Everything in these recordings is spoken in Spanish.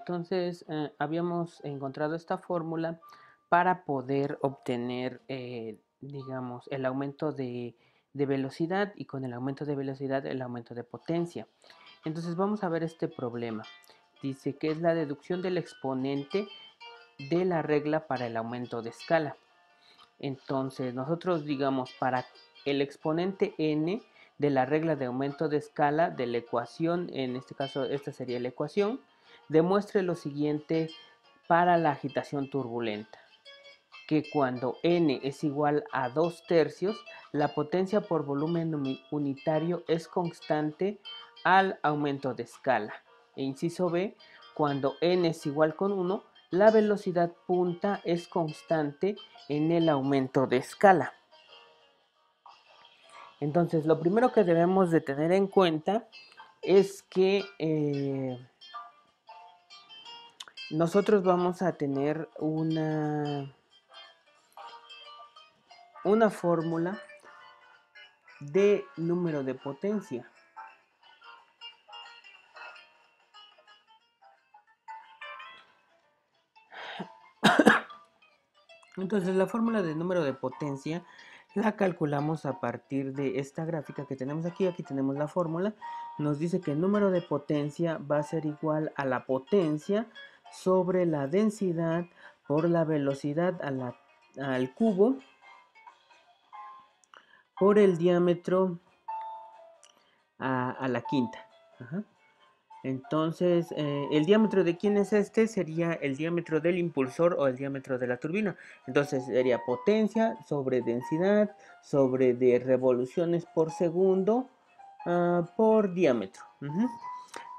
Entonces, habíamos encontrado esta fórmula para poder obtener, digamos, el aumento de velocidad y con el aumento de velocidad el aumento de potencia. Entonces vamos a ver este problema. Dice que es la deducción del exponente de la regla para el aumento de escala. Entonces nosotros digamos para el exponente n de la regla de aumento de escala de la ecuación, en este caso esta sería la ecuación, demuestre lo siguiente para la agitación turbulenta, que cuando n es igual a 2 tercios, la potencia por volumen unitario es constante al aumento de escala. E inciso B, cuando n es igual con 1, la velocidad punta es constante en el aumento de escala. Entonces, lo primero que debemos de tener en cuenta es que nosotros vamos a tener una fórmula de número de potencia. Entonces la fórmula de número de potencia la calculamos a partir de esta gráfica que tenemos aquí. Aquí tenemos la fórmula. Nos dice que el número de potencia va a ser igual a la potencia sobre la densidad por la velocidad al cubo por el diámetro a la quinta. Ajá. Entonces, el diámetro de quién es este sería el diámetro del impulsor o el diámetro de la turbina. Entonces sería potencia sobre densidad sobre de revoluciones por segundo por diámetro.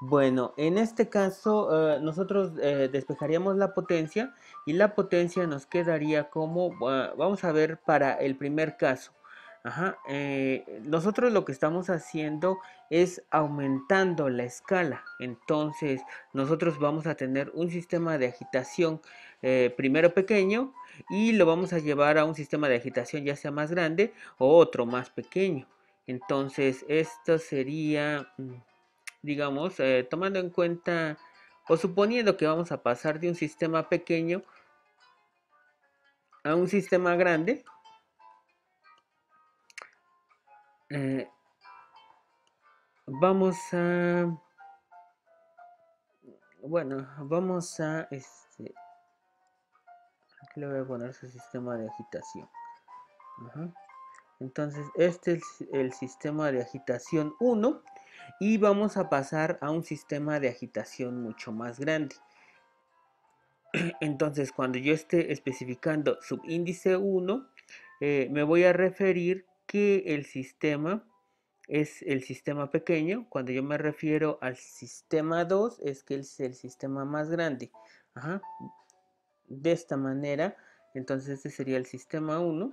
Bueno, en este caso nosotros despejaríamos la potencia y la potencia nos quedaría como, vamos a ver para el primer caso. Ajá, nosotros lo que estamos haciendo es aumentando la escala. Entonces nosotros vamos a tener un sistema de agitación primero pequeño y lo vamos a llevar a un sistema de agitación ya sea más grande o otro más pequeño. Entonces esto sería, digamos, tomando en cuenta o suponiendo que vamos a pasar de un sistema pequeño a un sistema grande. eh, Vamos a, bueno, vamos a, aquí le voy a poner su sistema de agitación. Ajá. Entonces, este es el sistema de agitación 1 y vamos a pasar a un sistema de agitación mucho más grande. Entonces, cuando yo esté especificando subíndice 1, me voy a referir que el sistema es el sistema pequeño. Cuando yo me refiero al sistema 2, es que es el sistema más grande. Ajá. De esta manera, entonces este sería el sistema 1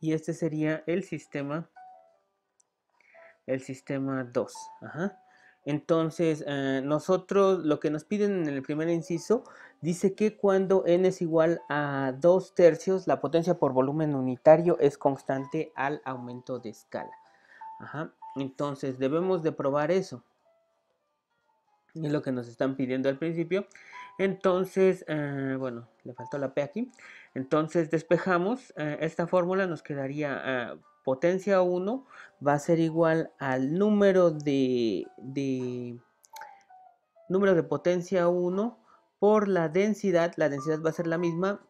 y este sería el sistema 2. Ajá. Entonces, nosotros lo que nos piden en el primer inciso dice que cuando n es igual a 2 tercios, la potencia por volumen unitario es constante al aumento de escala. Ajá. Entonces, debemos de probar eso. Es lo que nos están pidiendo al principio. Entonces, bueno, le faltó la P aquí. Entonces, despejamos esta fórmula, nos quedaría potencia 1 va a ser igual al número de potencia 1 por la densidad va a ser la misma,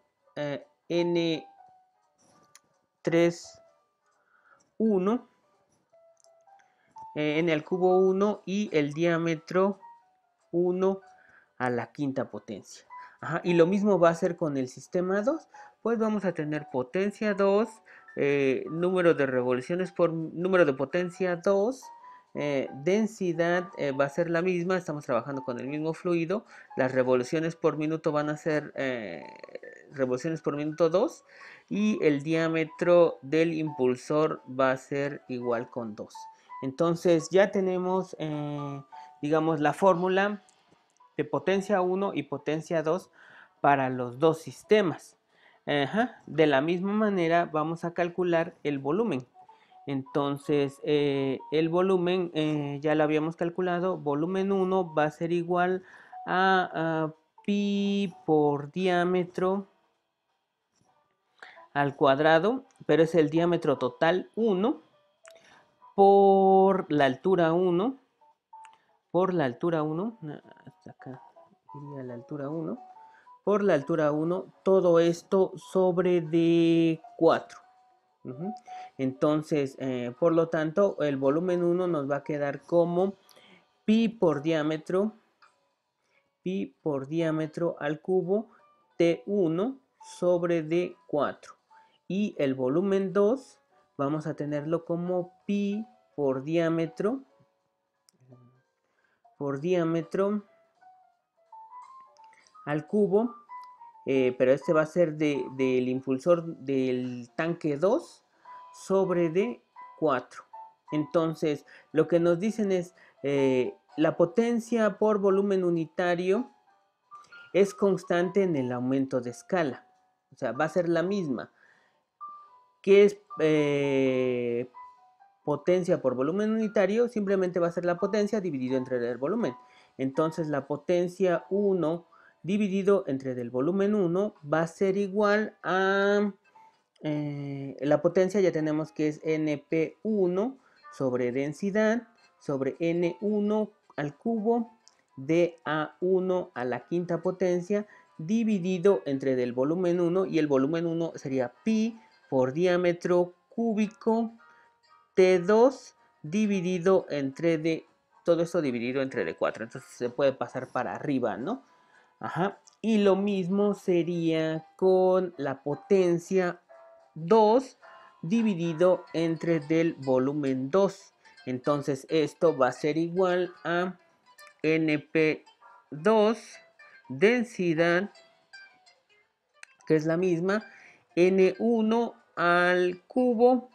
N3, 1, N al cubo 1 y el diámetro 1 a la quinta potencia. Ajá, y lo mismo va a ser con el sistema 2, pues vamos a tener potencia 2, número de revoluciones por número de potencia 2, densidad va a ser la misma, estamos trabajando con el mismo fluido, las revoluciones por minuto van a ser revoluciones por minuto 2 y el diámetro del impulsor va a ser igual con 2. Entonces ya tenemos, digamos, la fórmula de potencia 1 y potencia 2 para los dos sistemas. Ajá. De la misma manera vamos a calcular el volumen. Entonces, el volumen, ya lo habíamos calculado, volumen 1 va a ser igual a pi por diámetro al cuadrado, pero es el diámetro total 1 por la altura 1, hasta acá iría la altura 1, por la altura 1, todo esto sobre de 4. Entonces, por lo tanto, el volumen 1 nos va a quedar como pi por diámetro al cubo T1 sobre D4. Y el volumen 2 vamos a tenerlo como pi por diámetro al cubo, pero este va a ser del impulsor del tanque 2 sobre D4. Entonces, lo que nos dicen es la potencia por volumen unitario es constante en el aumento de escala. O sea, va a ser la misma. ¿Qué es potencia por volumen unitario? Simplemente va a ser la potencia dividido entre el volumen. Entonces, la potencia 1 dividido entre el volumen 1 va a ser igual a... la potencia ya tenemos que es NP1 sobre densidad sobre N1 al cubo DA1 a la quinta potencia dividido entre del volumen 1, y el volumen 1 sería pi por diámetro cúbico T2 dividido entre D, todo esto dividido entre D4, entonces se puede pasar para arriba, ¿no? Ajá. Y lo mismo sería con la potencia 2 dividido entre del volumen 2. Entonces esto va a ser igual a NP2 densidad, que es la misma, N1 al cubo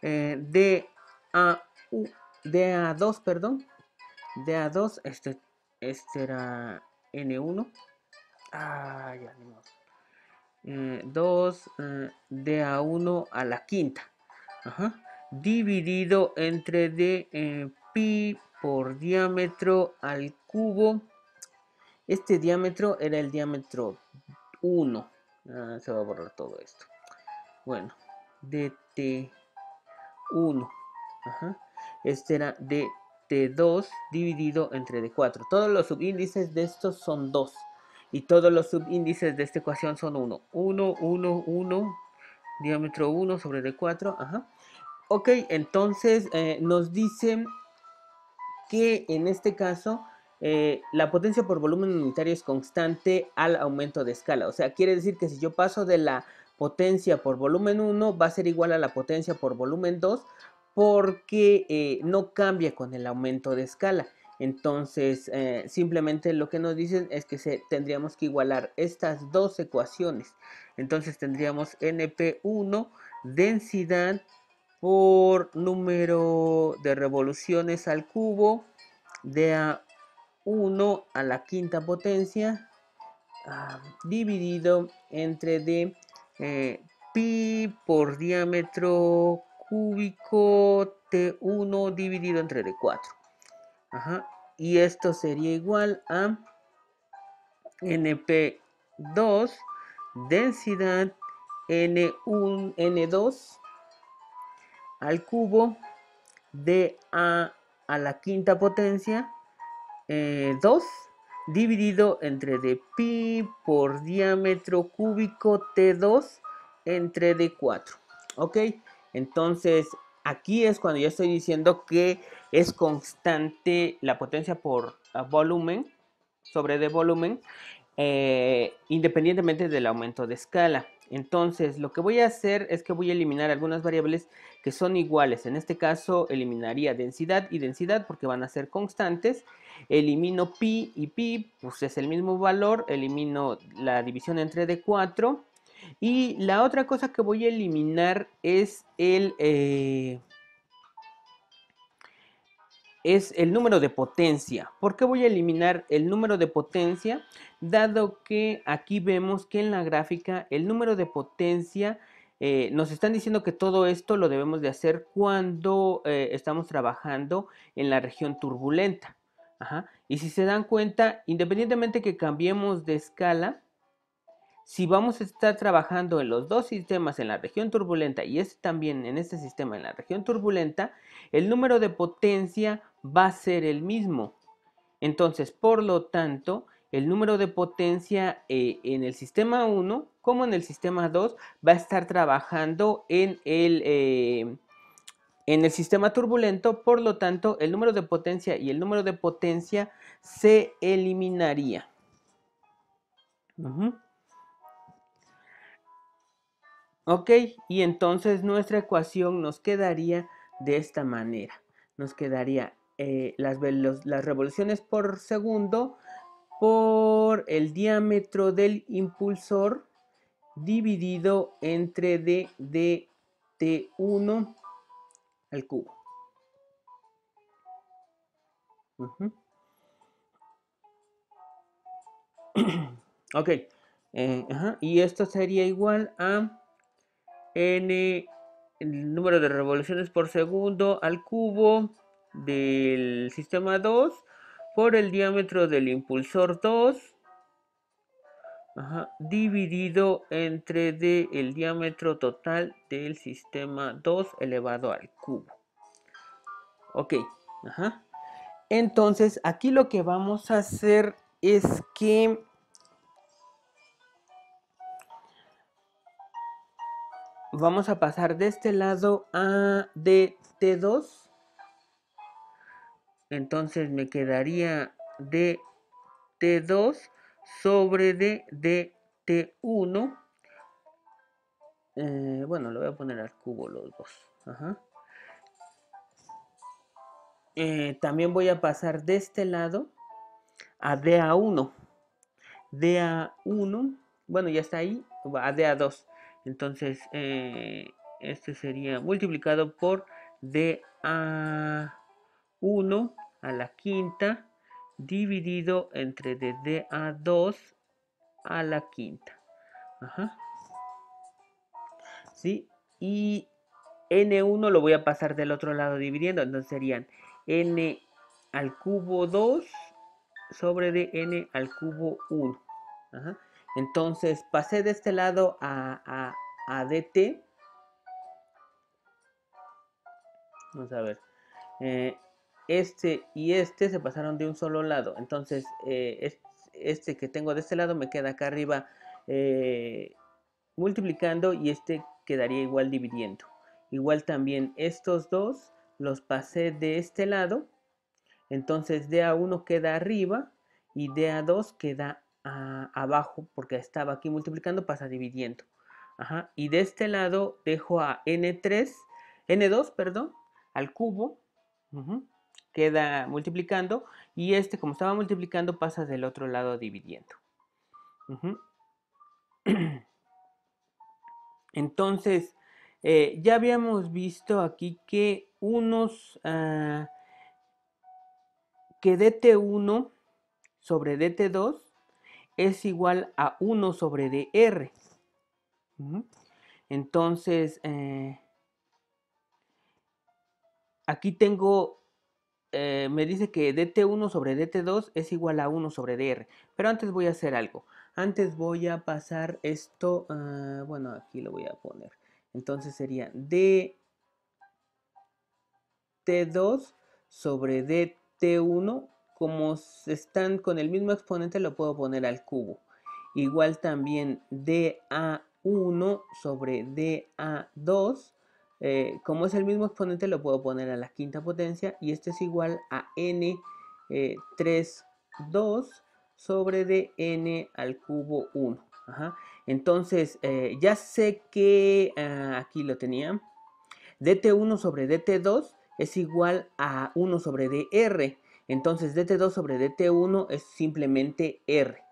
DA2, perdón, DA2, este era N1. Ya no. 2 DA1 a la quinta. Ajá. Dividido entre D pi por diámetro al cubo. Este diámetro era el diámetro 1. Se va a borrar todo esto. Bueno, DT1. Ajá. Este era DT2 dividido entre D4. Todos los subíndices de estos son 2. Y todos los subíndices de esta ecuación son 1. 1, 1, 1. Diámetro 1 sobre D4. Ajá. Ok, entonces nos dicen que en este caso la potencia por volumen unitario es constante al aumento de escala. O sea, quiere decir que si yo paso de la potencia por volumen 1 va a ser igual a la potencia por volumen 2 porque no cambia con el aumento de escala. Entonces, simplemente lo que nos dicen es que tendríamos que igualar estas dos ecuaciones. Entonces tendríamos NP1 densidad por número de revoluciones al cubo de A1 a la quinta potencia dividido entre D pi por diámetro cúbico T1 dividido entre D4. Ajá. Y esto sería igual a NP2 densidad N1, N2 al cubo de a la quinta potencia 2 dividido entre d pi por diámetro cúbico T2 entre D4. Ok, entonces aquí es cuando ya estoy diciendo que es constante la potencia por volumen sobre de volumen, independientemente del aumento de escala. Entonces, lo que voy a hacer es que voy a eliminar algunas variables que son iguales. En este caso, eliminaría densidad y densidad porque van a ser constantes. Elimino pi y pi, pues es el mismo valor. Elimino la división entre D4. Y la otra cosa que voy a eliminar es el número de potencia. ¿Por qué voy a eliminar el número de potencia? Dado que aquí vemos que en la gráfica el número de potencia nos están diciendo que todo esto lo debemos de hacer cuando estamos trabajando en la región turbulenta. Ajá. Y si se dan cuenta, independientemente que cambiemos de escala, si vamos a estar trabajando en los dos sistemas en la región turbulenta y este también en este sistema en la región turbulenta, el número de potencia va a ser el mismo. Entonces, por lo tanto, el número de potencia en el sistema 1 como en el sistema 2 va a estar trabajando en el sistema turbulento, por lo tanto, el número de potencia y el número de potencia se eliminaría. Ok, y entonces nuestra ecuación nos quedaría de esta manera. Nos quedaría las revoluciones por segundo por el diámetro del impulsor dividido entre d de T1 al cubo. Ok, y esto sería igual a n, el número de revoluciones por segundo al cubo del sistema 2 por el diámetro del impulsor 2 dividido entre el diámetro total del sistema 2 elevado al cubo. Ok, entonces aquí lo que vamos a hacer es que vamos a pasar de este lado a dt2. Entonces me quedaría dt2 sobre dt1. Bueno, lo voy a poner al cubo los dos. También voy a pasar de este lado a DA1. DA1, bueno, ya está ahí, a DA2. Entonces, este sería multiplicado por DA1 a la quinta dividido entre DA2 a la quinta. ¿Sí? Y N1 lo voy a pasar del otro lado dividiendo, entonces serían N al cubo 2 sobre N al cubo 1. Entonces pasé de este lado a dt. Vamos a ver. Este y este se pasaron de un solo lado. Entonces este que tengo de este lado me queda acá arriba multiplicando y este quedaría igual dividiendo. Igual también estos dos los pasé de este lado. Entonces DA1 queda arriba y DA2 queda abajo porque estaba aquí multiplicando, pasa dividiendo. Y de este lado dejo a N2, perdón, al cubo. Queda multiplicando y este como estaba multiplicando pasa del otro lado dividiendo. Entonces, ya habíamos visto aquí que que dt1 sobre dt2 es igual a 1 sobre dr. Entonces, aquí tengo, me dice que dt1 sobre dt2 es igual a 1 sobre dr. Pero antes voy a hacer algo. Antes voy a pasar esto, bueno, aquí lo voy a poner. Entonces sería dt2 sobre dt1. Como están con el mismo exponente, lo puedo poner al cubo. Igual también dA1 sobre dA2. Como es el mismo exponente, lo puedo poner a la quinta potencia. Y esto es igual a n32 sobre dn al cubo 1. Entonces, ya sé que aquí lo tenía. dt1 sobre dt2 es igual a 1 sobre dr. Entonces dt2 sobre dt1 es simplemente r.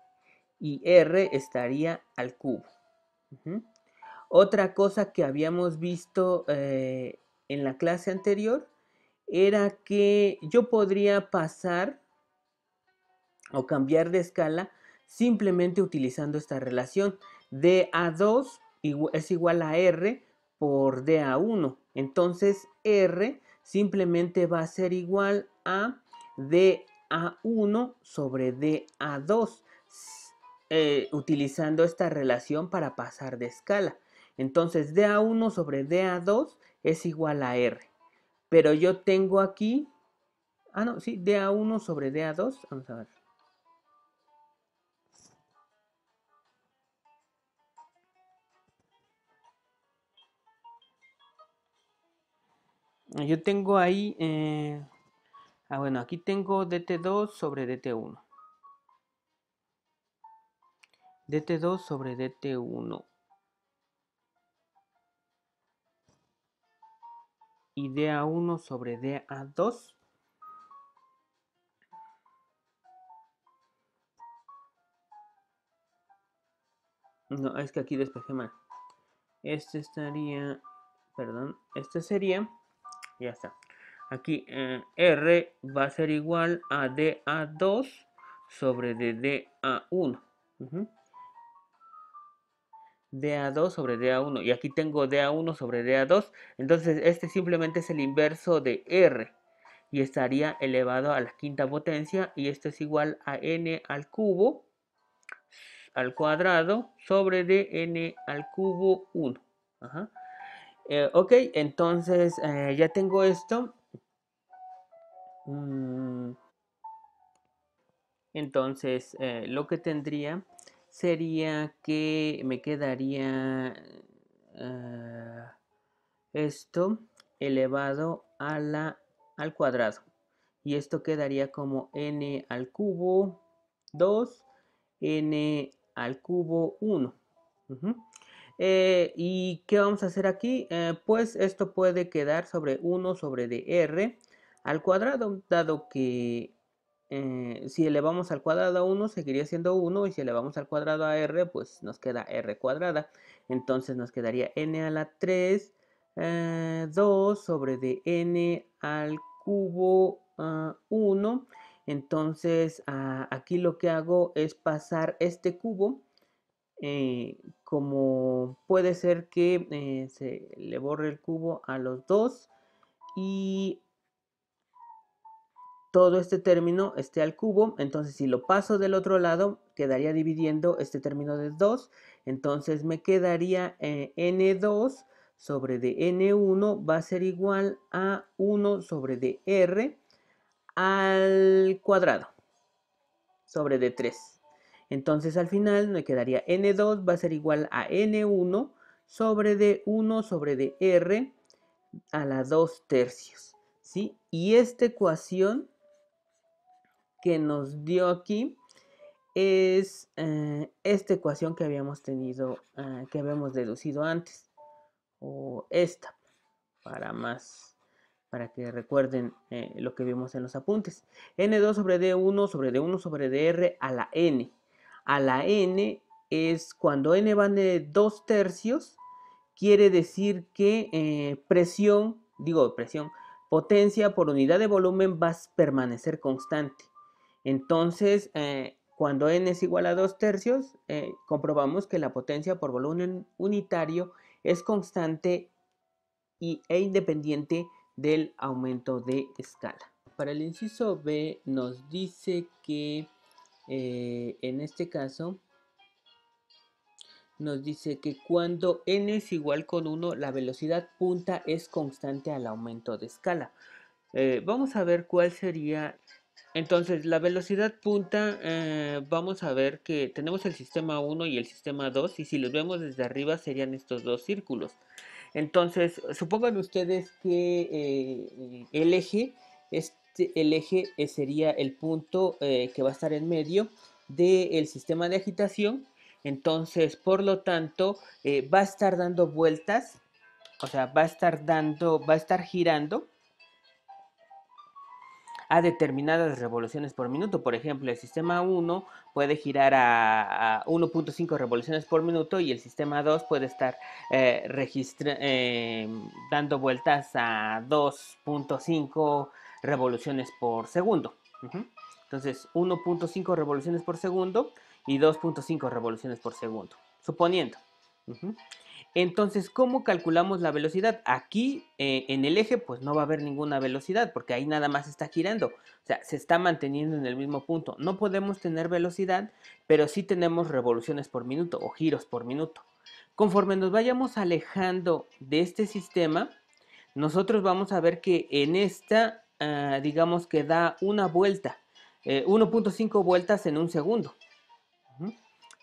Y r estaría al cubo. Otra cosa que habíamos visto en la clase anterior era que yo podría pasar o cambiar de escala simplemente utilizando esta relación. DA2 es igual a R por DA1. Entonces R simplemente va a ser igual a DA1 sobre DA2, utilizando esta relación para pasar de escala. Entonces DA1 sobre DA2 es igual a R. Pero yo tengo aquí, no, sí, DA1 sobre DA2, vamos a ver. Yo tengo ahí, bueno, aquí tengo dt2 sobre dt1. dt2 sobre dt1. Y da1 sobre da2. No, es que aquí despejé mal. Este estaría, perdón, este sería, ya está. Aquí R va a ser igual a DA2 sobre DA1. DA2 sobre DA1. Y aquí tengo DA1 sobre DA2. Entonces este simplemente es el inverso de R. Y estaría elevado a la quinta potencia. Y esto es igual a n al cubo al cuadrado sobre dn al cubo 1. Ajá. Ok, entonces ya tengo esto. Entonces lo que tendría sería que me quedaría esto elevado a al cuadrado. Y esto quedaría como n al cubo 2, n al cubo 1. ¿Y qué vamos a hacer aquí? Pues esto puede quedar sobre 1 sobre dr al cuadrado, dado que si elevamos al cuadrado a 1 seguiría siendo 1 y si elevamos al cuadrado a r pues nos queda r cuadrada. Entonces nos quedaría n a la 3 2 sobre dn al cubo 1. Entonces aquí lo que hago es pasar este cubo. Como puede ser que se le borre el cubo a los dos y todo este término esté al cubo. Entonces si lo paso del otro lado quedaría dividiendo este término de 2. Entonces me quedaría n2 sobre dn1 va a ser igual a 1 sobre dr al cuadrado sobre d3. Entonces al final me quedaría n2 va a ser igual a n1 sobre d1 sobre dr a la 2 tercios. ¿Sí? Y esta ecuación que nos dio aquí es esta ecuación que habíamos tenido, que habíamos deducido antes. O esta, para que recuerden lo que vimos en los apuntes. N2 sobre D1 sobre D1 sobre DR a la N. A la N es cuando N va de 2 tercios, quiere decir que potencia por unidad de volumen va a permanecer constante. Entonces, cuando n es igual a 2 tercios, comprobamos que la potencia por volumen unitario es constante e independiente del aumento de escala. Para el inciso B nos dice que en este caso nos dice que cuando n es igual con 1 la velocidad punta es constante al aumento de escala. Vamos a ver cuál sería. Entonces, la velocidad punta, vamos a ver que tenemos el sistema 1 y el sistema 2 y si los vemos desde arriba serían estos dos círculos. Entonces, supongan ustedes que el eje sería el punto que va a estar en medio del sistema de agitación. Entonces, por lo tanto, va a estar dando vueltas, o sea, va a estar girando a determinadas revoluciones por minuto. Por ejemplo, el sistema 1 puede girar a 1.5 revoluciones por minuto y el sistema 2 puede estar dando vueltas a 2.5 revoluciones por segundo. Entonces, 1.5 revoluciones por segundo y 2.5 revoluciones por segundo, suponiendo. Entonces, ¿cómo calculamos la velocidad? Aquí en el eje pues no va a haber ninguna velocidad porque ahí nada más está girando. O sea, se está manteniendo en el mismo punto. No podemos tener velocidad, pero sí tenemos revoluciones por minuto o giros por minuto. Conforme nos vayamos alejando de este sistema, nosotros vamos a ver que en esta, digamos que da una vuelta, 1.5 vueltas en un segundo.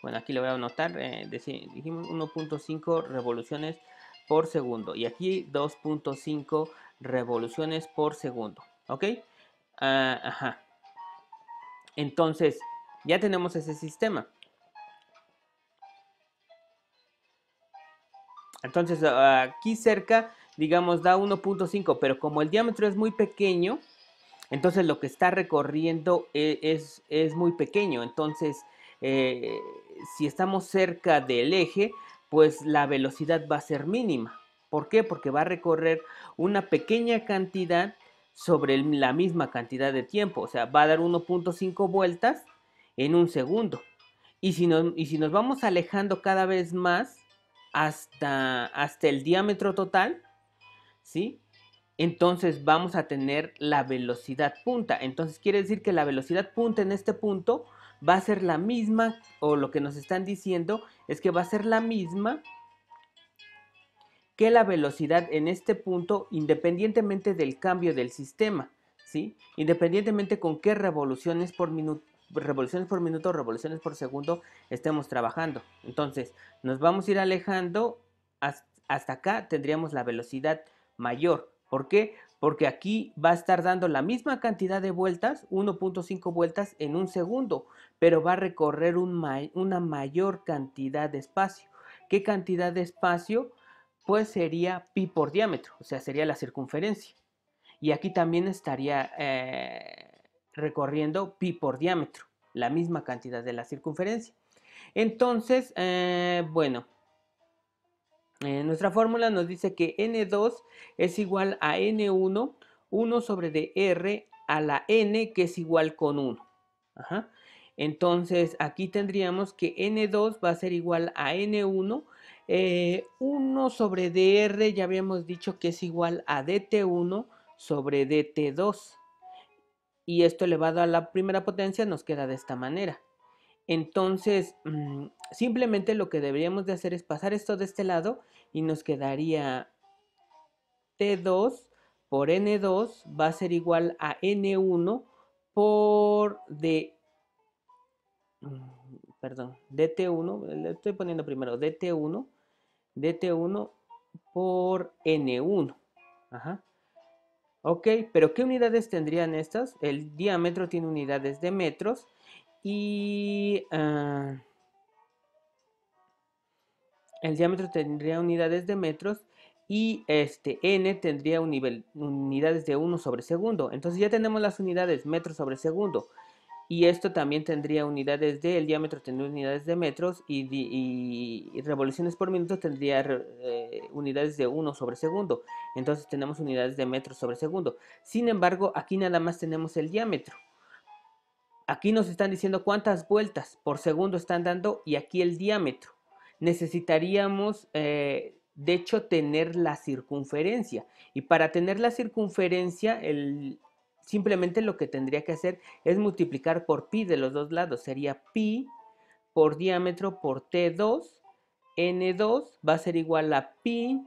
Bueno, aquí lo voy a anotar, dijimos 1.5 revoluciones por segundo y aquí 2.5 revoluciones por segundo, ¿ok? Ajá. Entonces, ya tenemos ese sistema. Entonces, aquí cerca, digamos, da 1.5, pero como el diámetro es muy pequeño, entonces lo que está recorriendo es muy pequeño. Entonces, eh, si estamos cerca del eje, pues la velocidad va a ser mínima. ¿Por qué? Porque va a recorrer una pequeña cantidad sobre la misma cantidad de tiempo. O sea, va a dar 1.5 vueltas en un segundo. Y si nos vamos alejando cada vez más hasta el diámetro total, ¿sí? Entonces vamos a tener la velocidad punta. Entonces quiere decir que la velocidad punta en este punto va a ser la misma, o lo que nos están diciendo es que va a ser la misma que la velocidad en este punto, independientemente del cambio del sistema, ¿sí? Independientemente con qué revoluciones por minuto, revoluciones por segundo estemos trabajando. Entonces nos vamos a ir alejando hasta acá, tendríamos la velocidad mayor. ¿Por qué? Porque aquí va a estar dando la misma cantidad de vueltas, 1.5 vueltas en un segundo, pero va a recorrer una mayor cantidad de espacio. ¿Qué cantidad de espacio? Pues sería pi por diámetro, o sea, sería la circunferencia. Y aquí también estaría recorriendo pi por diámetro, la misma cantidad de la circunferencia. Entonces, bueno, nuestra fórmula nos dice que n2 es igual a n1, 1 sobre dr a la n, que es igual con 1. Ajá. Entonces, aquí tendríamos que n2 va a ser igual a n1. 1 sobre dr ya habíamos dicho que es igual a dt1 sobre dt2. Y esto elevado a la primera potencia nos queda de esta manera. Entonces, simplemente lo que deberíamos de hacer es pasar esto de este lado y nos quedaría T2 por N2 va a ser igual a N1 por perdón, DT1, le estoy poniendo primero DT1 por N1. Ajá. Ok, pero ¿qué unidades tendrían estas? El diámetro tiene unidades de metros y el diámetro tendría unidades de metros y n tendría unidades de 1 sobre segundo. Entonces ya tenemos las unidades metros sobre segundo. Y esto también tendría unidades el diámetro tendría unidades de metros y revoluciones por minuto tendría unidades de 1 sobre segundo. Entonces tenemos unidades de metros sobre segundo. Sin embargo, aquí nada más tenemos el diámetro. Aquí nos están diciendo cuántas vueltas por segundo están dando y aquí el diámetro. Necesitaríamos, de hecho, tener la circunferencia. Y para tener la circunferencia, simplemente lo que tendría que hacer es multiplicar por pi de los dos lados. Sería pi por diámetro por T2. N2 va a ser igual a pi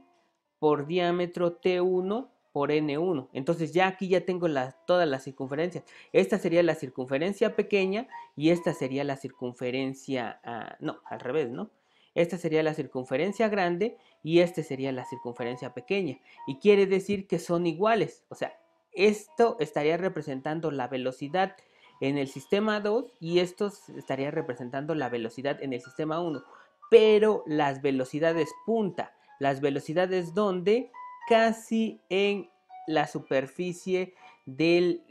por diámetro T1 por N1. Entonces ya aquí ya tengo todas las circunferencias. Esta sería la circunferencia pequeña y esta sería la circunferencia, no, al revés, ¿no? Esta sería la circunferencia grande y esta sería la circunferencia pequeña. Y quiere decir que son iguales. O sea, esto estaría representando la velocidad en el sistema 2 y esto estaría representando la velocidad en el sistema 1. Pero las velocidades punta, las velocidades donde casi en la superficie del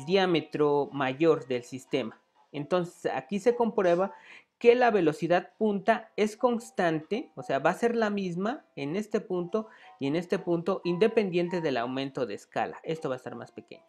diámetro mayor del sistema. Entonces aquí se comprueba que la velocidad punta es constante, o sea, va a ser la misma en este punto y en este punto, independiente del aumento de escala. Esto va a estar más pequeño.